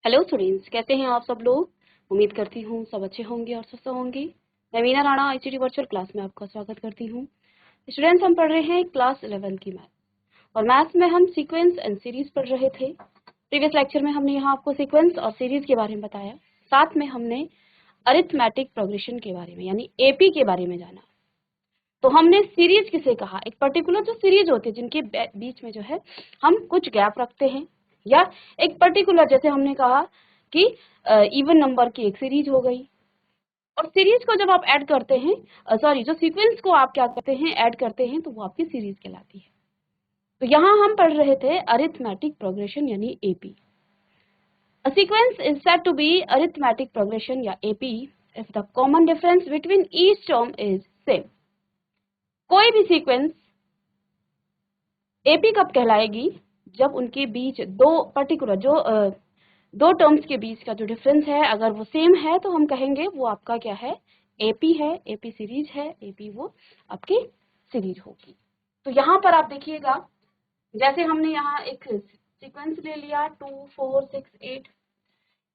Hello students, कैसे हैं आप सब लोग। उम्मीद करती हूँ सब अच्छे होंगे और स्वस्थ होंगे। मैं Meena Rana ICT virtual class में आपका स्वागत करती हूँ। स्टूडेंट्स, हम पढ़ रहे हैं क्लास 11 की मैथ, और मैथ्स में हम सीक्वेंस एंड सीरीज पढ़ रहे थे। प्रीवियस लेक्चर में हमने यहाँ आपको सीक्वेंस और सीरीज के बारे में बताया, साथ में हमने अरिथमेटिक प्रोग्रेशन के बारे में यानी एपी के बारे में जाना। तो हमने सीरीज किसे कहा, एक पर्टिकुलर जो सीरीज होती है जिनके बीच में जो है हम कुछ गैप रखते हैं, या एक पर्टिकुलर जैसे हमने कहा कि इवन नंबर की एक सीरीज हो गई। और सीरीज को जब आप ऐड करते हैं, जो सीक्वेंस को आप क्या करते हैं, ऐड करते हैं, तो वो आपकी सीरीज कहलाती है। तो यहाँ हम पढ़ रहे थे अरिथमेटिक प्रोग्रेशन यानी AP. A sequence is said to be arithmetic progression या AP if the common difference between each term is same। कोई भी सीक्वेंस एपी कब कहलाएगी, जब उनके बीच दो पर्टिकुलर दो टर्म्स के बीच का जो डिफरेंस है अगर वो सेम है तो हम कहेंगे वो आपका क्या है, एपी है, एपी सीरीज है, एपी वो आपकी सीरीज होगी। तो यहाँ पर आप देखिएगा, जैसे हमने यहाँ एक सीक्वेंस ले लिया 2 4 6 8,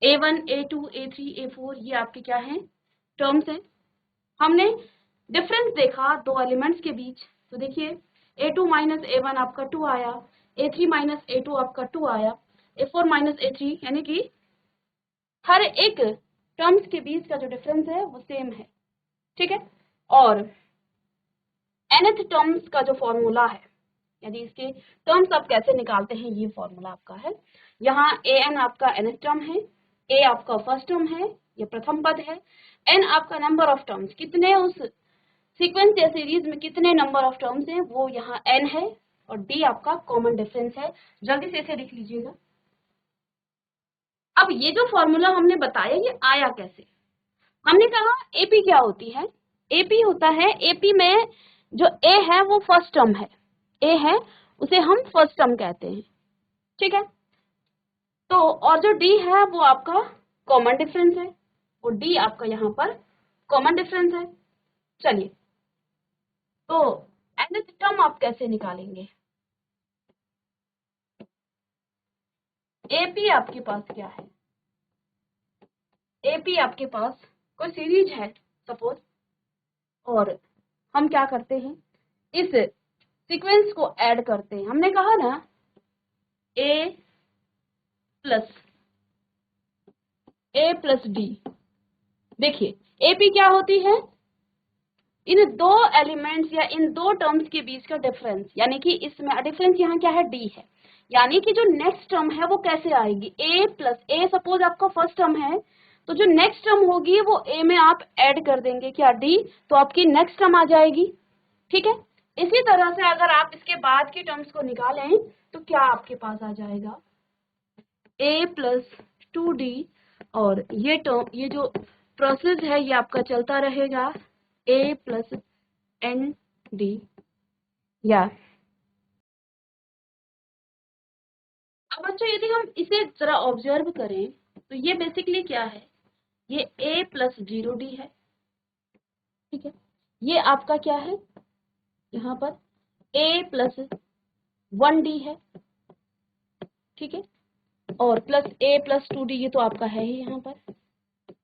A1 A2 A3 A4, ये आपके क्या हैं, टर्म्स हैं। हमने डिफरेंस देखा दो एलिमेंट्स के बीच, तो देखिए A2 माइनस A1 आपका 2 आया, A3 माइनस A2 आपका 2 आया, A4 माइनस A3, यानी कि हर एक टर्म्स के बीच का जो डिफरेंस है वो सेम है, ठीक है। और nth टर्म्स का जो फॉर्मूला है, यदि इसके टर्म्स आप कैसे निकालते हैं, ये फॉर्मूला आपका है। यहाँ an आपका nth टर्म है, a आपका फर्स्ट टर्म है, ये प्रथम पद है, n आपका नंबर ऑफ टर्म्स, कितने उस सीक्वेंस या सीरीज में कितने नंबर ऑफ टर्म्स हैं, वो यहाँ n है, और d आपका कॉमन डिफरेंस है। जल्दी से इसे लिख लीजिएगा। अब ये जो फॉर्मूला हमने बताया ये आया कैसे, हमने कहा एपी क्या होती है, एपी होता है, एपी में जो ए है वो फर्स्ट टर्म है, ए है उसे हम फर्स्ट टर्म कहते हैं, ठीक है। तो और जो डी है वो आपका कॉमन डिफरेंस है, और डी आपका यहाँ पर कॉमन डिफरेंस है। चलिए, तो nth टर्म आप कैसे निकालेंगे, एपी आपके पास क्या है, एपी आपके पास कोई सीरीज है सपोज, और हम क्या करते हैं, इस सीक्वेंस को ऐड करते हैं। हमने कहा ना ए प्लस डी। देखिए एपी क्या होती है, इन दो एलिमेंट्स या इन दो टर्म्स के बीच का डिफरेंस, यानी कि इसमें डिफरेंस यहाँ क्या है, डी है, यानी कि जो नेक्स्ट टर्म है वो कैसे आएगी, ए प्लस ए, सपोज आपका फर्स्ट टर्म है, तो जो नेक्स्ट टर्म होगी वो ए में आप ऐड कर देंगे क्या, डी, तो आपकी नेक्स्ट टर्म आ जाएगी, ठीक है। इसी तरह से अगर आप इसके बाद की टर्म्स को निकालें तो क्या आपके पास आ जाएगा, ए प्लस 2d, और ये टर्म, ये जो प्रोसेस है ये आपका चलता रहेगा, ए प्लस एन डी। या अब बच्चों यदि हम इसे जरा ऑब्जर्व करें तो ये बेसिकली क्या है, ये ए प्लस 0d है, ठीक है। ये आपका क्या है, यहाँ पर ए प्लस 1d है, ठीक है, और प्लस ए प्लस 2d, ये तो आपका है ही यहाँ पर,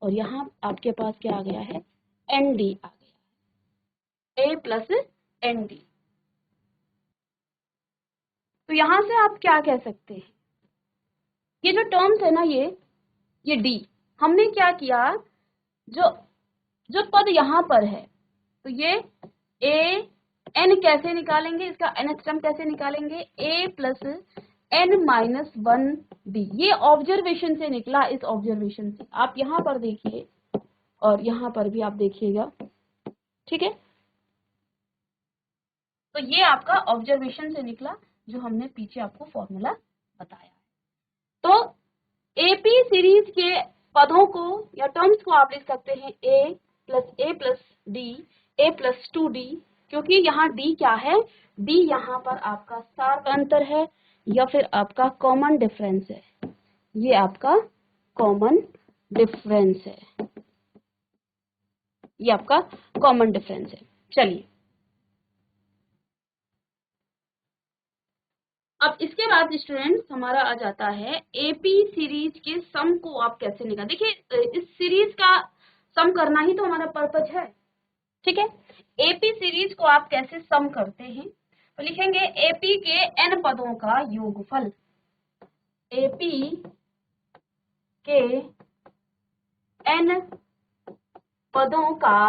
और यहाँ आपके पास क्या आ गया है, एन डी आ गया, ए प्लस एन डी। तो यहाँ से आप क्या कह सकते हैं, ये जो टर्म्स है ना, ये डी, हमने क्या किया, जो जो पद यहाँ पर है, तो ये ए एन कैसे निकालेंगे, इसका nth टर्म कैसे निकालेंगे, ए प्लस एन माइनस 1d, ये ऑब्जर्वेशन से निकला, इस ऑब्जर्वेशन से आप यहाँ पर देखिए और यहाँ पर भी आप देखिएगा, ठीक है। तो ये आपका ऑब्जर्वेशन से निकला, जो हमने पीछे आपको फॉर्मूला बताया। तो एपी सीरीज के पदों को या टर्म्स को आप लिख सकते हैं ए plus D, A plus 2d, क्योंकि यहाँ d क्या है, d यहाँ पर आपका सार अंतर है या फिर आपका कॉमन डिफरेंस है, ये आपका कॉमन डिफरेंस है, ये आपका कॉमन डिफरेंस है। चलिए, अब इसके बाद स्टूडेंट्स हमारा आ जाता है एपी सीरीज के सम को आप कैसे निकाल। देखिए इस सीरीज का सम करना ही तो हमारा पर्पज है, ठीक है। एपी सीरीज को आप कैसे सम करते हैं, तो लिखेंगे एपी के एन पदों का योगफल, एपी के एन पदों का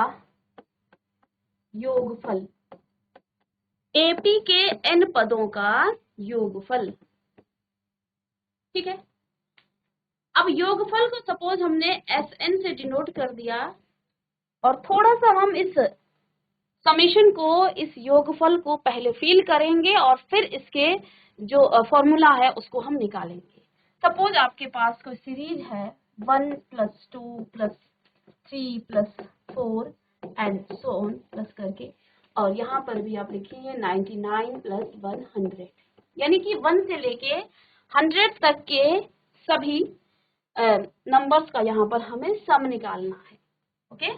योगफल, एपी के एन पदों का योगफल, ठीक है। अब योगफल को सपोज हमने एस एन से डिनोट कर दिया और थोड़ा सा हम इस समेशन को, इस योगफल को पहले फिल करेंगे और फिर इसके जो फॉर्मूला है उसको हम निकालेंगे। सपोज आपके पास कोई सीरीज है 1 + 2 + 3 + 4 एंड सो ऑन प्लस करके, और यहाँ पर भी आप लिखेंगे 99 + 100, यानी कि 1 से लेके 100 तक के सभी नंबर्स का यहाँ पर हमें सम निकालना है, ओके।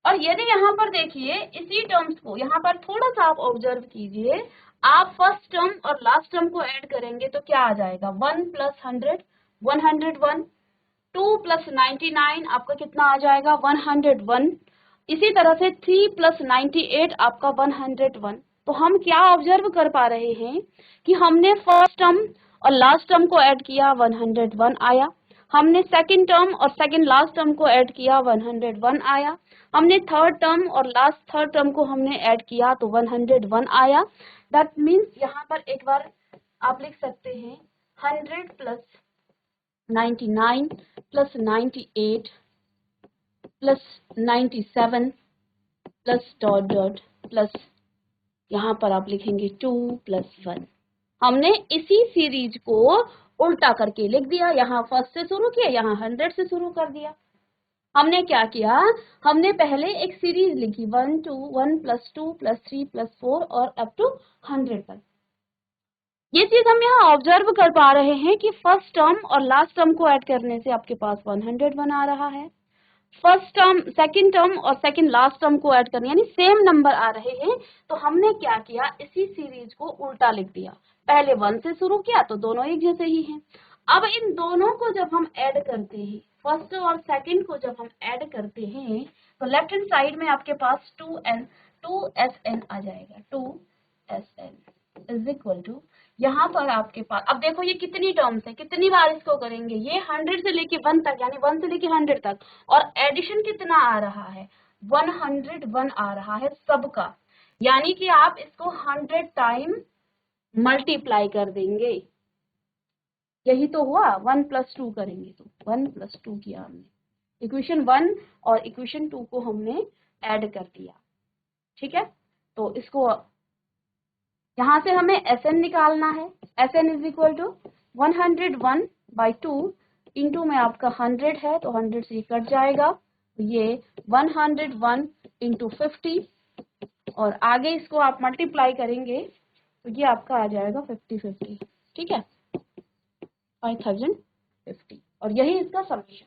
और यदि यहाँ पर देखिए इसी टर्म्स को यहाँ पर थोड़ा सा आप ऑब्जर्व कीजिए, आप फर्स्ट टर्म और लास्ट टर्म को ऐड करेंगे तो क्या आ जाएगा, 1 + 100 101, 2 + 99 आपका कितना आ जाएगा 101, इसी तरह से 3 + 98 आपका 101। तो हम क्या ऑब्जर्व कर पा रहे हैं कि हमने फर्स्ट टर्म और लास्ट टर्म को ऐड किया 101 आया, हमने सेकंड टर्म और सेकंड लास्ट टर्म को ऐड किया 101 आया, हमने थर्ड टर्म और लास्ट थर्ड टर्म को हमने ऐड किया तो 101 आया। दैट मीन्स यहाँ पर एक बार आप लिख सकते हैं 100 + 99 + 98 + 97 + ... यहाँ पर आप लिखेंगे 2 + 1। हमने इसी सीरीज को उल्टा करके लिख दिया, यहाँ फर्स्ट से शुरू किया, यहाँ 100 से शुरू कर दिया। हमने क्या किया, हमने पहले एक सीरीज लिखी 1 + 2 + 3 + 4 और अप टू 100 तक। ये चीज हम यहाँ ऑब्जर्व कर पा रहे हैं कि फर्स्ट टर्म और लास्ट टर्म को ऐड करने से आपके पास 101 आ रहा है, फर्स्ट टर्म सेकंड टर्म और सेकंड लास्ट टर्म को ऐड करने यानी सेम नंबर आ रहे हैं। तो हमने क्या किया, इसी सीरीज को उल्टा लिख दिया, पहले 1 से शुरू किया तो दोनों एक जैसे ही हैं। अब इन दोनों को जब हम ऐड करते हैं, फर्स्ट और सेकंड को जब हम ऐड करते हैं तो लेफ्ट हैंड साइड में आपके पास 2SN आ जाएगा, 2SN इज इक्वल टू, यहाँ पर आपके पास अब देखो ये कितनी टर्म्स है, कितनी बार इसको करेंगे, ये 100 से लेके 1 तक यानी 1 से लेके 100 तक, और एडिशन कितना आ रहा है 101 आ रहा है सबका, यानी कि आप इसको 100 टाइम मल्टीप्लाई कर देंगे। यही तो हुआ, 1 + 2 करेंगे तो 1 + 2 किया हमने, इक्वेशन 1 और इक्वेशन 2 को हमने ऐड कर दिया, ठीक है। तो इसको यहाँ से हमें Sn निकालना है, Sn is equal to 101/2 into में आपका 100 है तो 100 से कट जाएगा, तो ये 101 × 50 और आगे इसको आप मल्टीप्लाई करेंगे तो ये आपका आ जाएगा 50/50, ठीक है 5050, और यही इसका समीशन।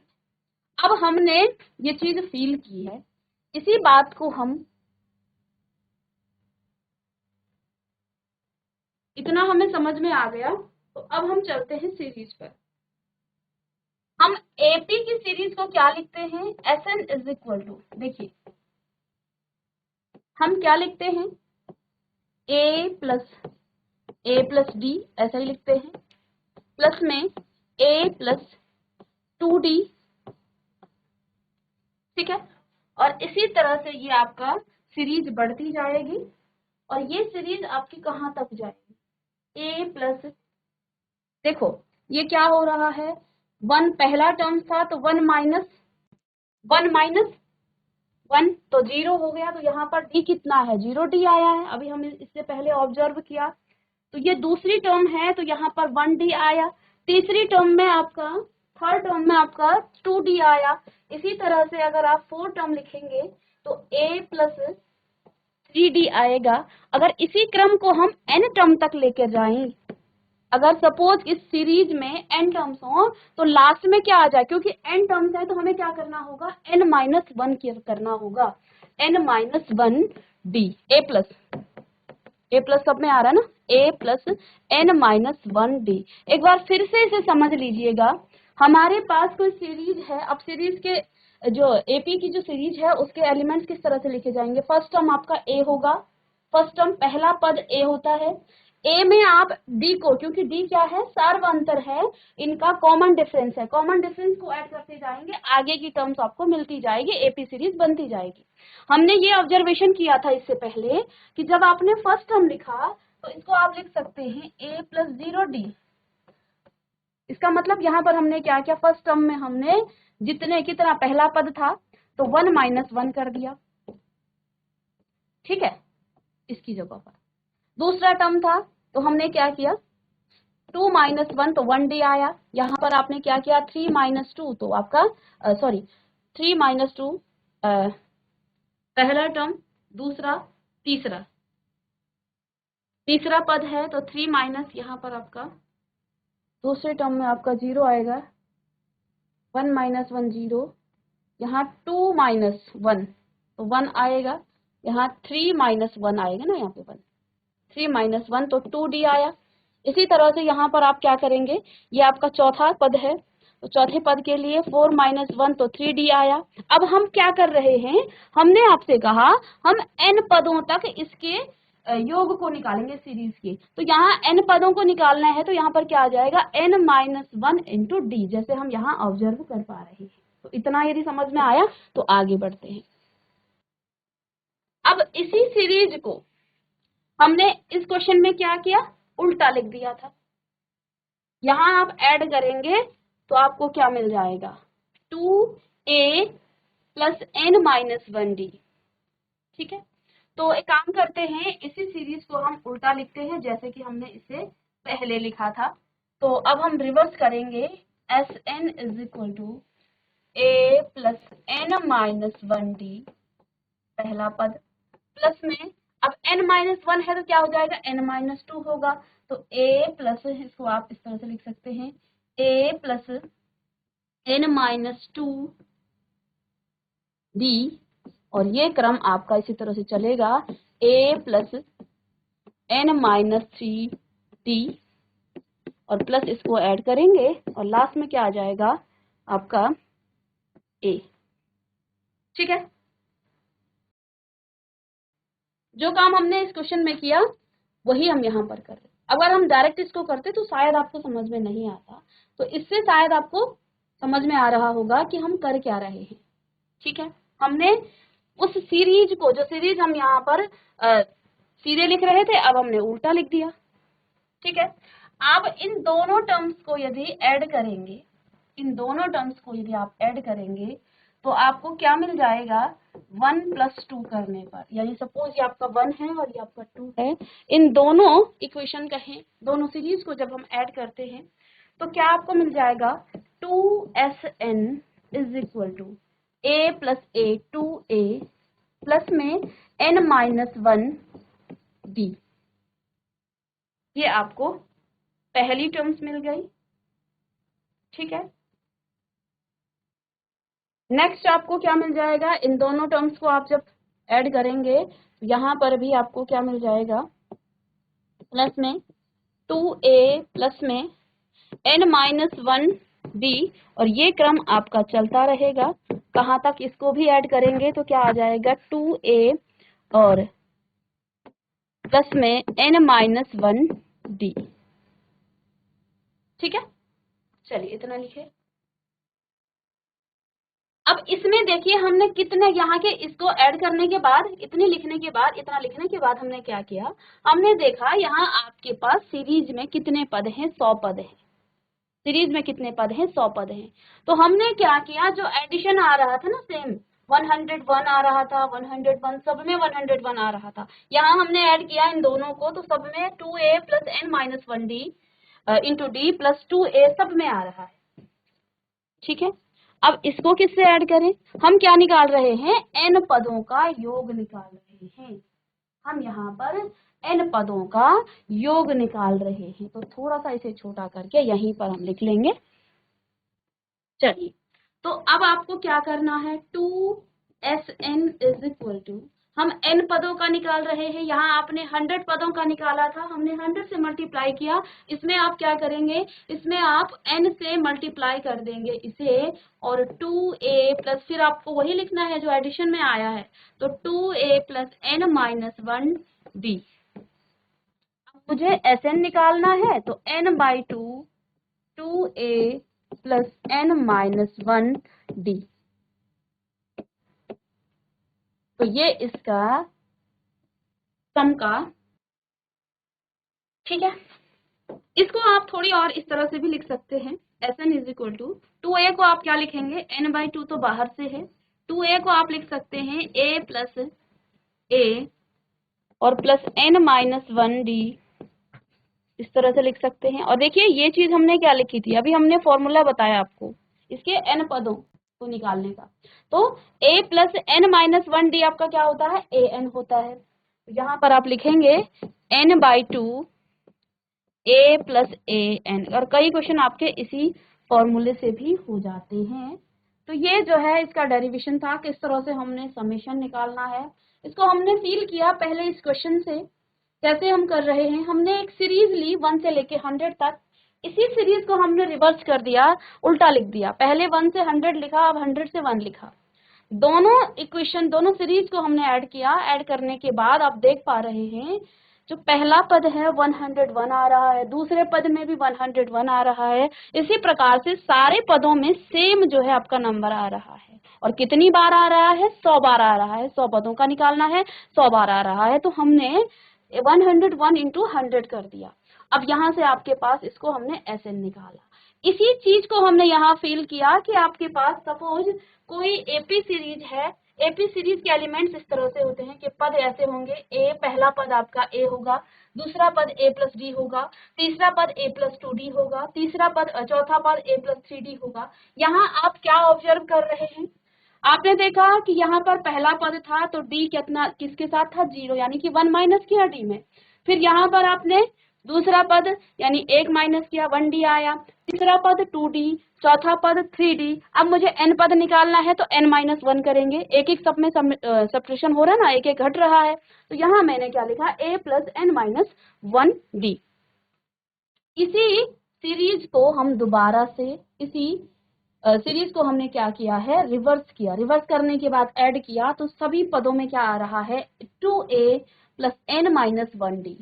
अब हमने ये चीज फील की है, इसी बात को हम इतना हमें समझ में आ गया, तो अब हम चलते हैं सीरीज पर। हम एपी की सीरीज को क्या लिखते हैं, Sn इज इक्वल टू, देखिए हम क्या लिखते हैं, a + d ऐसा ही लिखते हैं, प्लस में a + 2d, ठीक है। और इसी तरह से ये आपका सीरीज बढ़ती जाएगी और ये सीरीज आपकी कहाँ तक जाएगी, a +, देखो ये क्या हो रहा है, 1 पहला टर्म था तो 1 - 1 तो 0 हो गया, तो यहाँ पर d कितना है 0d आया है, अभी हम इससे पहले ऑब्जर्व किया। तो ये दूसरी टर्म है तो यहाँ पर 1d आया, तीसरी टर्म में आपका, थर्ड टर्म में आपका 2d आया। इसी तरह से अगर आप 4 टर्म लिखेंगे तो a + 3d आएगा। अगर इसी क्रम को हम n टर्म तक लेकर जाएं, अगर सपोज इस सीरीज में n टर्म्स हो तो लास्ट में क्या आ जाए, क्योंकि n टर्म्स है तो हमें क्या करना होगा, n - 1 करना होगा। n minus one D, A plus सब में आ रहा है ना, A plus N minus one D. एक बार फिर से इसे समझ लीजिएगा, हमारे पास कोई सीरीज है। अब सीरीज के जो एपी की जो सीरीज है उसके एलिमेंट्स किस तरह से लिखे जाएंगे, फर्स्ट टर्म आपका ए होगा, फर्स्ट टर्म पहला पद ए होता है, ए में आप डी को, क्योंकि डी क्या है, सार्वअंतर है, इनका कॉमन डिफरेंस है, कॉमन डिफरेंस को ऐड करते जाएंगे, आगे की टर्म्स आपको मिलती जाएगी, एपी सीरीज बनती जाएगी। हमने ये ऑब्जर्वेशन किया था इससे पहले कि जब आपने फर्स्ट टर्म लिखा तो इसको आप लिख सकते हैं ए प्लस जीरो डी। इसका मतलब यहाँ पर हमने क्या किया, फर्स्ट टर्म में हमने जितने कितना पहला पद था तो वन माइनस वन कर दिया, ठीक है, इसकी जगह पर। दूसरा टर्म था तो हमने क्या किया, टू माइनस वन तो वन डी आया, यहाँ पर आपने क्या किया, थ्री माइनस टू तो आपका सॉरी थ्री माइनस टू पहला टर्म, दूसरा तीसरा पद है तो थ्री माइनस यहाँ पर आपका दूसरे टर्म में आपका जीरो आएगा, वन माइनस वन जीरो, यहाँ टू माइनस वन तो वन आएगा, यहाँ थ्री माइनस वन आएगा ना, यहाँ पे वन, थ्री माइनस वन तो टू डी आया। इसी तरह से यहाँ पर आप क्या करेंगे, ये आपका चौथा पद है तो चौथे पद के लिए फोर माइनस वन तो थ्री डी आया। अब हम क्या कर रहे हैं, हमने आपसे कहा हम n पदों तक इसके योग को निकालेंगे सीरीज के, तो यहाँ n पदों को निकालना है तो यहाँ पर क्या आ जाएगा, n minus one into D, जैसे हम यहाँ ऑब्जर्व कर पा रहे हैं। तो इतना यदि समझ में आया तो आगे बढ़ते हैं। अब इसी सीरीज को हमने इस क्वेश्चन में क्या किया, उल्टा लिख दिया था। यहाँ आप ऐड करेंगे तो आपको क्या मिल जाएगा, टू ए plus N minus one d, ठीक है। तो एक काम करते हैं, इसी सीरीज को हम उल्टा लिखते हैं जैसे कि हमने इसे पहले लिखा था। तो अब हम रिवर्स करेंगे, S n is equal to A plus N minus one d पहला पद, प्लस में अब n माइनस वन है तो क्या हो जाएगा, n माइनस टू होगा, तो a प्लस, इसको आप इस तरह से लिख सकते हैं, a plus n minus two D, और ये क्रम आपका इसी तरह से चलेगा, a plus n minus three D, और प्लस इसको ऐड करेंगे और लास्ट में क्या आ जाएगा आपका a, ठीक है। जो काम हमने इस क्वेश्चन में किया वही हम यहाँ पर कर रहे हैं। अगर हम डायरेक्ट इसको करते तो शायद आपको समझ में नहीं आता, तो इससे शायद आपको समझ में आ रहा होगा कि हम कर क्या रहे हैं, ठीक है। हमने उस सीरीज को, जो सीरीज हम यहाँ पर सीधे लिख रहे थे, अब हमने उल्टा लिख दिया, ठीक है। अब इन दोनों टर्म्स को यदि ऐड करेंगे, इन दोनों टर्म्स को यदि आप ऐड करेंगे तो आपको क्या मिल जाएगा, वन प्लस टू करने पर, यानी सपोज ये आपका वन है और ये आपका टू है, इन दोनों इक्वेशन कहें, दोनों सीरीज को जब हम ऐड करते हैं तो क्या आपको मिल जाएगा, two S n is equal to A plus a, two A plus में एन माइनस वन डी, ये आपको पहली टर्म्स मिल गई, ठीक है। नेक्स्ट आपको क्या मिल जाएगा, इन दोनों टर्म्स को आप जब ऐड करेंगे तो यहाँ पर भी आपको क्या मिल जाएगा, प्लस में टू ए प्लस में एन माइनस वन डी, और ये क्रम आपका चलता रहेगा, कहाँ तक इसको भी ऐड करेंगे तो क्या आ जाएगा, टू ए और प्लस में एन माइनस वन डी, ठीक है। चलिए इतना लिखे। अब इसमें देखिए हमने कितने यहाँ के, इसको ऐड करने के बाद, इतने लिखने के बाद, इतना लिखने के बाद हमने क्या किया, हमने देखा यहाँ आपके पास सीरीज में कितने पद हैं, 100 पद हैं, सीरीज में कितने पद हैं, 100 पद हैं। तो हमने क्या किया, जो एडिशन आ रहा था ना सेम, 101 आ रहा था, 101 सब में 101 आ रहा था, यहाँ हमने ऐड किया इन दोनों को तो सब में two A plus N minus one D into D plus two A सब में आ रहा है, ठीक है। अब इसको किससे ऐड करें, हम क्या निकाल रहे हैं, n पदों का योग निकाल रहे हैं, हम यहाँ पर n पदों का योग निकाल रहे हैं, तो थोड़ा सा इसे छोटा करके यहीं पर हम लिख लेंगे। चलिए, तो अब आपको क्या करना है, two S n is equal to, हम n पदों का निकाल रहे हैं, यहाँ आपने 100 पदों का निकाला था, हमने 100 से मल्टीप्लाई किया, इसमें आप क्या करेंगे, इसमें आप n से मल्टीप्लाई कर देंगे इसे, और 2a प्लस, फिर आपको वही लिखना है जो एडिशन में आया है, तो 2a plus n minus 1d। मुझे Sn निकालना है तो n by 2a plus n minus 1d, तो ये इसका सम का, ठीक है। इसको आप थोड़ी और इस तरह से भी लिख सकते हैं, Sn is equal to 2a को आप क्या लिखेंगे, n बाई 2 तो बाहर से है, 2a को आप लिख सकते हैं a प्लस a और प्लस n माइनस 1d, इस तरह से लिख सकते हैं। और देखिए ये चीज हमने क्या लिखी थी, अभी हमने फॉर्मूला बताया आपको इसके n पदों को निकालने का, तो a plus n minus 1d आपका क्या होता है, an होता है। तो यहाँ पर आप लिखेंगे n by 2 a plus a n, और कई क्वेश्चन आपके इसी फॉर्मूले से भी हो जाते हैं। तो ये जो है इसका डेरिवेशन था, किस तरह से हमने समेशन निकालना है, इसको हमने फील किया पहले इस क्वेश्चन से। कैसे हम कर रहे हैं, हमने एक सीरीज ली 1 से लेके 100 तक, इसी सीरीज को हमने रिवर्स कर दिया, उल्टा लिख दिया, पहले 1 से 100 लिखा, अब 100 से 1 लिखा। दोनों इक्वेशन, दोनों सीरीज को हमने ऐड किया, ऐड करने के बाद आप देख पा रहे हैं जो पहला पद है 101 आ रहा है, दूसरे पद में भी 101 आ रहा है, इसी प्रकार से सारे पदों में सेम जो है आपका नंबर आ रहा है। और कितनी बार आ रहा है, 100 बार आ रहा है, 100 पदों का निकालना है, 100 बार आ रहा है, तो हमने 101 इंटू 100 कर दिया। अब यहाँ से आपके पास इसको हमने Sn निकाला, इसी चीज को हमने यहाँ फील किया कि आपके पास सपोज कोई एपी सीरीज है, एपी सीरीज के एलिमेंट्स इस तरह से होते हैं कि पद ऐसे होंगे, ए पहला पद आपका ए होगा, दूसरा पद ए प्लस डी होगा, तीसरा पद ए प्लस 2d होगा, तीसरा पद, चौथा पद ए प्लस 3d होगा। यहाँ आप क्या ऑब्जर्व कर रहे हैं, आपने देखा कि यहाँ पर पहला पद था तो डी कितना किसके साथ था, 0, यानी कि 1 माइनस किया डी में। फिर यहाँ पर आपने दूसरा पद यानी 1 माइनस किया, 1d आया, तीसरा पद 2d, चौथा पद 3d। अब मुझे n पद निकालना है तो n माइनस 1 करेंगे, एक एक सब में सब्ट्रैक्शन हो रहा है ना, एक एक घट रहा है, तो यहाँ मैंने क्या लिखा, a plus n minus 1d। इसी सीरीज को हम दोबारा से, इसी सीरीज को हमने क्या किया है, रिवर्स किया, रिवर्स करने के बाद ऐड किया, तो सभी पदों में क्या आ रहा है, 2a plus n minus 1d।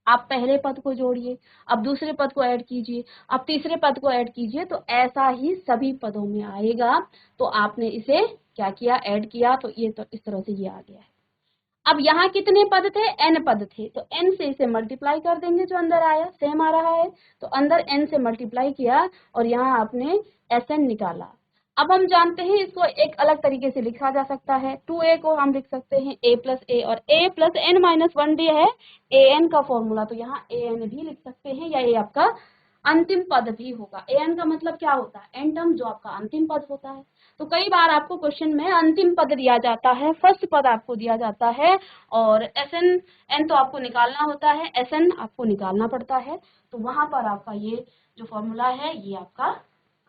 आप पहले पद को जोड़िए, अब दूसरे पद को ऐड कीजिए, अब तीसरे पद को ऐड कीजिए, तो ऐसा ही सभी पदों में आएगा। तो आपने इसे क्या किया, ऐड किया, तो ये तो इस तरह से ये आ गया है। अब यहाँ कितने पद थे, n पद थे, तो n से इसे मल्टीप्लाई कर देंगे, जो अंदर आया सेम आ रहा है, तो अंदर n से मल्टीप्लाई किया और यहाँ आपने Sn निकाला। अब हम जानते हैं इसको एक अलग तरीके से लिखा जा सकता है, 2a को हम लिख सकते हैं a प्लस a, और a plus n minus 1d है an का फॉर्मूला, तो यहाँ an भी लिख सकते हैं, या ये आपका अंतिम पद भी होगा। an का मतलब क्या होता है, एन टर्म, जो आपका अंतिम पद होता है। तो कई बार आपको क्वेश्चन में अंतिम पद दिया जाता है, फर्स्ट पद आपको दिया जाता है, और Sn n तो आपको निकालना होता है, Sn आपको निकालना पड़ता है, तो वहां पर आपका ये जो फॉर्मूला है ये आपका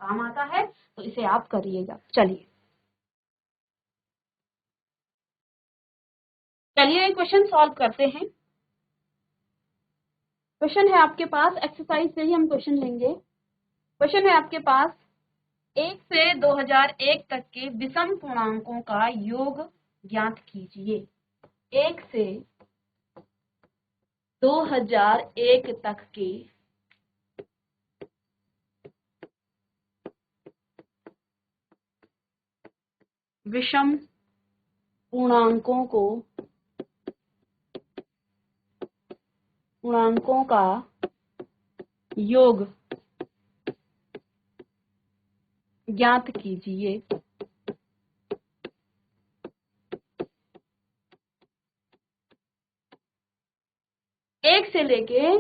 काम आता है, तो इसे आप करिएगा। चलिए चलिए क्वेश्चन सॉल्व करते हैं। क्वेश्चन है आपके पास, एक्सरसाइज से ही हम क्वेश्चन लेंगे। क्वेश्चन है आपके पास, 1 से 2001 तक के विषम पूर्णांकों का योग ज्ञात कीजिए। 1 से 2001 तक के विषम पूर्णांकों का योग ज्ञात कीजिए। एक से लेके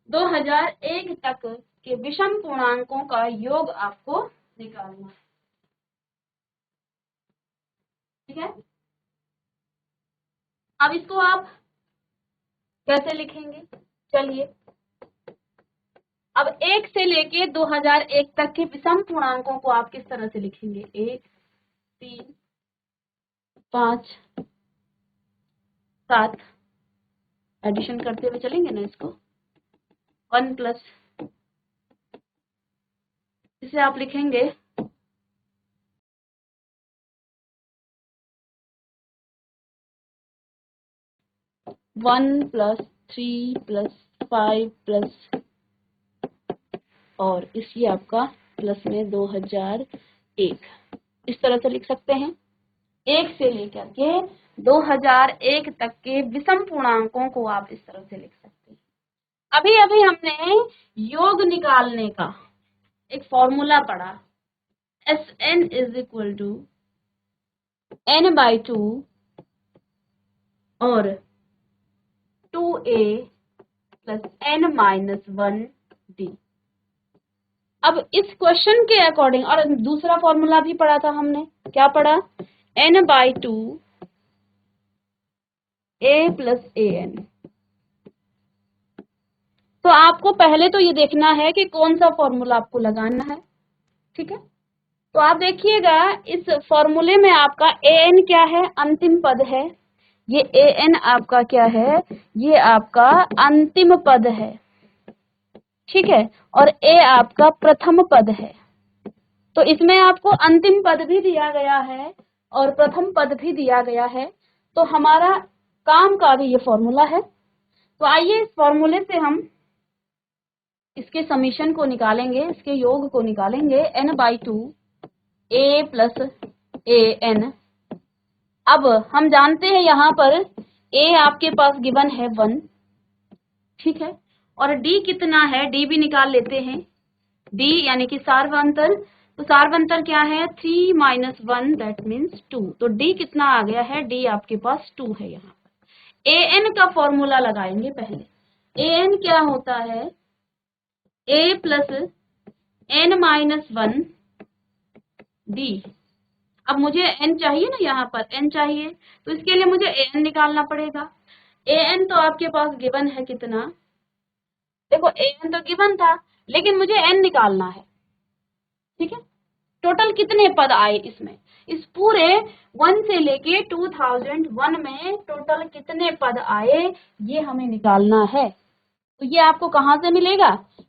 2001 तक के विषम पूर्णांकों का योग आपको निकालना है, ठीक है। अब इसको आप कैसे लिखेंगे, चलिए, अब 1 से लेके 2001 तक के विषम पूर्णांकों को आप किस तरह से लिखेंगे, 1, 3, 5 7 एडिशन करते हुए चलेंगे ना इसको। 1 प्लस, इसे आप लिखेंगे 1 प्लस 3 प्लस 5 प्लस, और इसी आपका प्लस में 2001, इस तरह से लिख सकते हैं। 1 से लेकर के 2001 तक के विषम पूर्णांकों को आप इस तरह से लिख सकते हैं। अभी अभी हमने योग निकालने का एक फॉर्मूला पढ़ा, Sn is equal to n/2 और 2a प्लस n-1d। अब इस क्वेश्चन के अकॉर्डिंग, और दूसरा फॉर्मूला भी पढ़ा था हमने, क्या पढ़ा, n/2 a प्लस an। तो आपको पहले तो ये देखना है कि कौन सा फॉर्मूला आपको लगाना है, ठीक है। तो आप देखिएगा इस फॉर्मूले में आपका an क्या है, अंतिम पद है, ये an आपका क्या है, ये आपका अंतिम पद है, ठीक है, और a आपका प्रथम पद है। तो इसमें आपको अंतिम पद भी दिया गया है और प्रथम पद भी दिया गया है, तो हमारा काम का भी ये फॉर्मूला है। तो आइए इस फॉर्मूले से हम इसके समीशन को निकालेंगे, इसके योग को निकालेंगे, n/2 a प्लस an। अब हम जानते हैं यहाँ पर a आपके पास गिवन है 1, ठीक है, और d कितना है, d भी निकाल लेते हैं, d यानी कि सार्वंतर। तो सार्वंतर क्या है, 3 - 1 दैट मीन्स 2। तो d कितना आ गया है, d आपके पास 2 है। यहाँ पर an का फॉर्मूला लगाएंगे पहले। an क्या होता है, a प्लस n-1 d। अब मुझे n चाहिए ना, यहाँ पर n चाहिए, तो इसके लिए मुझे an निकालना पड़ेगा। an तो आपके पास गिवन है कितना, देखो an तो गिवन था, लेकिन मुझे n निकालना है, ठीक है। टोटल कितने पद आए इसमें, इस पूरे 1 से लेके 2001 में टोटल कितने पद आए, ये हमें निकालना है। तो ये आपको कहाँ से मिलेगा,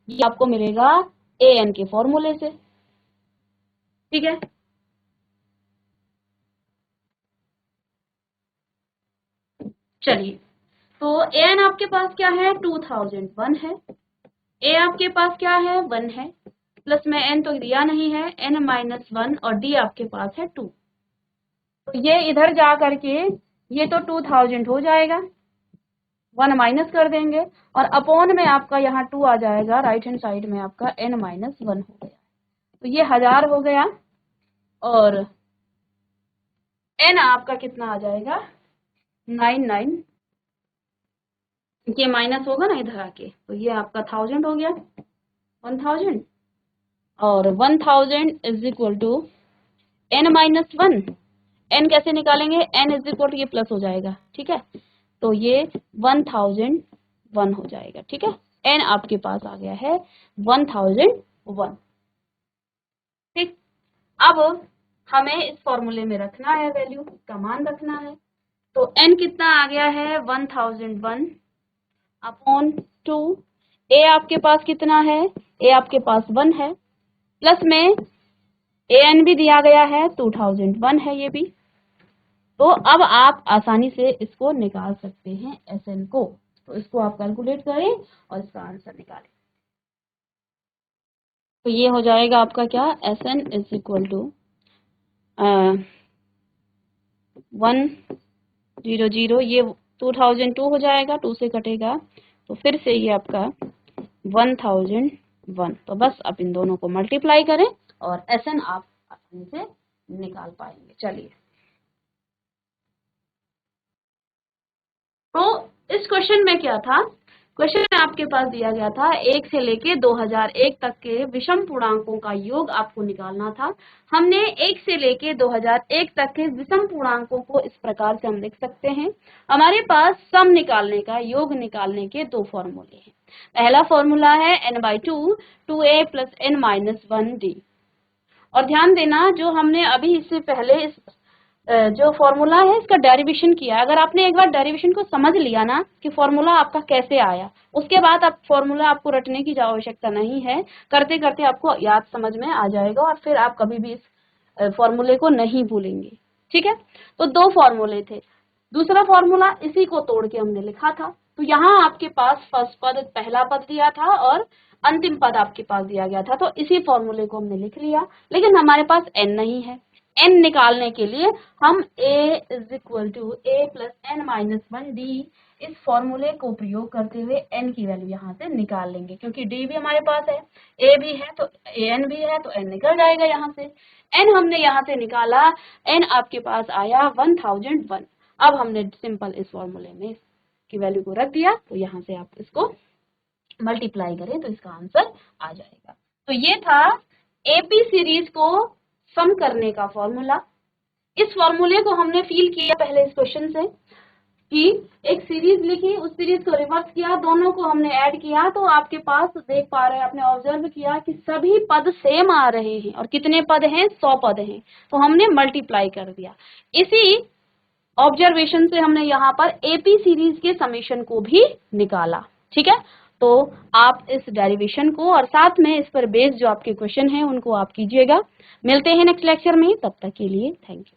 ये आपको मिलेगा an के फॉर्मूले से, ठीक है। चलिए, तो an आपके पास क्या है, 2001 है, a आपके पास क्या है, 1 है, प्लस में n तो दिया नहीं है, n-1, और d आपके पास है 2। तो ये इधर जा करके ये तो 2000 हो जाएगा, 1 माइनस कर देंगे, और अपॉन में आपका यहाँ 2 आ जाएगा, राइट हैंड साइड में आपका n-1 हो गया, तो ये 1000 हो गया, और n आपका कितना आ जाएगा, 99। ये माइनस होगा ना इधर आके, तो ये आपका 1000 हो गया, 1000, और 1000 is equal to n-1। n कैसे निकालेंगे, n इज इक्वल टू ये प्लस हो जाएगा, ठीक है, तो ये 1001 हो जाएगा, ठीक है। n आपके पास आ गया है 1001, ठीक। अब हमें इस फॉर्मूले में रखना है, वैल्यू का मान रखना है। तो n कितना आ गया है, 1001 अपॉन 2। a आपके पास कितना है, a आपके पास 1 है, प्लस में an भी दिया गया है, 2001 है ये भी। तो अब आप आसानी से इसको निकाल सकते हैं Sn को। तो इसको आप कैलकुलेट करें और इसका आंसर निकालें। तो ये हो जाएगा आपका क्या, Sn इज इक्वल टू 100, ये 2002 हो जाएगा, 2 से कटेगा, तो फिर से ये आपका 1001। तो बस आप इन दोनों को मल्टीप्लाई करें और Sn आप आसानी से निकाल पाएंगे। चलिए, तो इस क्वेश्चन में क्या था, क्वेश्चन में आपके पास दिया गया था 1 से लेके 2001 तक के विषम पूर्णांकों का योग आपको निकालना था। हमने 1 से लेके 2001 तक के विषम पूर्णांकों को इस प्रकार से हम लिख सकते हैं। हमारे पास सम निकालने का, योग निकालने के 2 फॉर्मूले हैं। पहला फॉर्मूला है n/2 2a प्लस n-1d। और ध्यान देना, जो हमने अभी इससे पहले इस जो फॉर्मूला है इसका डेरिवेशन किया। अगर आपने एक बार डेरिवेशन को समझ लिया ना कि फॉर्मूला आपका कैसे आया, उसके बाद आप फॉर्मूला आपको रटने की आवश्यकता नहीं है, करते करते आपको याद समझ में आ जाएगा और फिर आप कभी भी इस फॉर्मूले को नहीं भूलेंगे। ठीक है, तो दो फॉर्मूले थे। दूसरा फॉर्मूला इसी को तोड़ के हमने लिखा था। तो यहाँ आपके पास फर्स्ट पद, पहला पद दिया था और अंतिम पद आपके पास दिया गया था, तो इसी फॉर्मूले को हमने लिख लिया। लेकिन हमारे पास n नहीं है। n निकालने के लिए हम a is equal to a plus N minus 1d इस फॉर्मूले को प्रयोग करते हुए n की वैल्यू यहाँ से निकाल लेंगे, क्योंकि d भी हमारे पास है, a भी है, तो an भी है, तो n निकल जाएगा यहाँ से। n हमने यहाँ से निकाला, n आपके पास आया 1001। अब हमने सिंपल इस फॉर्मूले में की वैल्यू को रख दिया, तो यहाँ से आप इसको मल्टीप्लाई करें तो इसका आंसर आ जाएगा। तो ये था एपी सीरीज को सम करने का फॉर्मूला। इस फॉर्मूले को हमने फील किया पहले इस क्वेश्चन से कि एक सीरीज लिखी, उस सीरीज को रिवर्स किया, दोनों को हमने ऐड किया, तो आपके पास देख पा रहे हैं, आपने ऑब्जर्व किया कि सभी पद सेम आ रहे हैं। और कितने पद हैं? 100 पद हैं, तो हमने मल्टीप्लाई कर दिया। इसी ऑब्जर्वेशन से हमने यहाँ पर एपी सीरीज के समेशन को भी निकाला। ठीक है, तो आप इस डेरिवेशन को और साथ में इस पर बेस्ड जो आपके क्वेश्चन हैं उनको आप कीजिएगा। मिलते हैं नेक्स्ट लेक्चर में, तब तक के लिए थैंक यू।